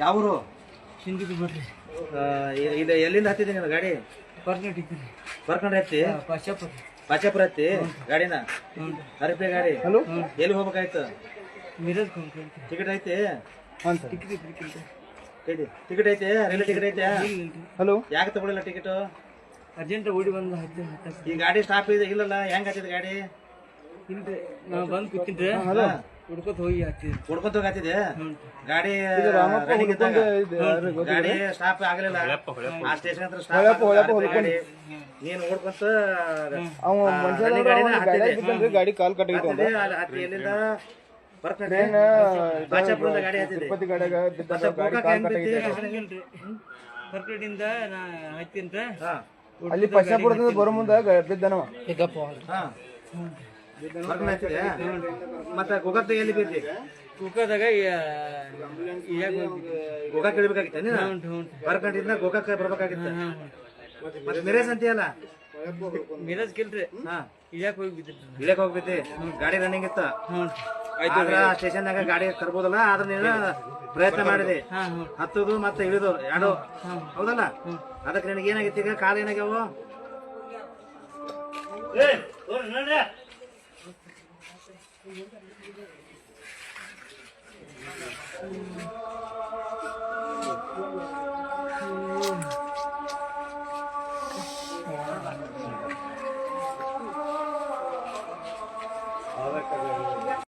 ಯಾವರು ಹಿಂದಿದ್ದು ಬಿಡ್ರಿ. ಇದು ಎಲ್ಲಿಂದ ಹತ್ತಿದೆ ನೀನು ಗಾಡಿ? ಬರ್ಕೊಂಡ್ರೆ ಹತ್ತಿ ಪಾಚಾಪುರ ಹತ್ತಿ ಗಾಡಿನ ಹರಿಪೆ ಗಾಡಿ. ಎಲ್ಲಿ ಹೋಗ್ಬೇಕಾಯ್ತು? ಟಿಕೆಟ್ ಐತಿ? ಟಿಕೆಟ್ ಐತೆ? ರೈಲ್ವೆ ಟಿಕೆಟ್ ಐತೆ? ಹಲೋ, ಯಾಕೆ ತಗೊಳಿಲ್ಲ ಟಿಕೆಟ್? ಅರ್ಜೆಂಟ್ ಓಡಿ ಬಂದ. ಈ ಗಾಡಿ ಸ್ಟಾಪ್ ಇದೆ ಇಲ್ಲಲ್ಲ, ಹೆಂಗ್ ಹತ್ತಿದ ಗಾಡಿ? ನಾವು ಬಂದು ಕೂತಿದ್ರೆ ಹುಡ್ಕೊತ ಹೋಗಿ ಹತ್ತಿದ್ವಿ. ಹೊಡ್ಕೊಂತ ಹೋಗತ್ತಿದೆ ಗಾಡಿ. ಗಾಡಿ ಸ್ಟಾಪ್ ಆಗಲಿಲ್ಲ, ಆ ಸ್ಟೇಷನ್ ಹತ್ರ ಸ್ಟಾಪ್ ಗಾಡಿ. ನೀನು ಓಡ್ಕೊಂತ ಗಾಡಿ ಕಾಲ್ ಕಟ್ಟಿತ್ತು. ಹತ್ತಿ ಎಲ್ಲಿಂದ ಬರ್ತಾರೆ? ಬಾಚಾಪುರದ ಗಾಡಿ ಹತ್ತಿದೆ. ಬರ್ಕಡಿಂದ ನಾ ಹತ್ತಿಂತ ಅಲ್ಲಿ ಪಶ್ಚಾಪುರದಿಂದ ಬರೋ ಮುಂದ ಬಿದ್ದನವ. ಮತ್ತೆ ಗೋಕಾಕ್ ಎಲ್ಲಿ ಬೀರ್ತಿ? ಕುಕ್ಕದಾಗ ಗೋಕಾಕ್ ಇಳಿಬೇಕಾಗಿತ್ತ ನೀನು? ಬರ್ಕಂಡಿಂದ ಗೋಕಾಕ್ ಬರ್ಬೇಕಾಗಿತ್ತ. ಮತ್ತೆ ಮಿರೇಜ್ ಅಂತೀಯಲ್ಲ? ಮಿರಾಜ್ ಕೇಳ್ರಿ. ಇಳ್ಯಾಕ್ ಹೋಗಿ ಬಿದ್ದಿರಿ. ಇಳ್ಯಾಕ್ ಹೋಗ್ಬಿದ್ದಿ? ಗಾಡಿ ರನ್ನಿಂಗ್ ಇತ್ತ? ಸ್ಟೇಷನ್ದಾಗ ಗಾಡಿ ತರ್ಬೋದಲ್ಲ, ಆದ್ರೆ ನೀನು ಪ್ರಯತ್ನ ಮಾಡಿದೆ ಹತ್ತದು ಮತ್ತೆ ಇಳಿದು ಎರಡು, ಹೌದಲ್ಲ? ಅದಕ್ಕೆ ನಿನಗೆ ಏನಾಗಿತ್ತು ಈಗ? ಕಾಲು ಏನಾಗ್ಯಾವ?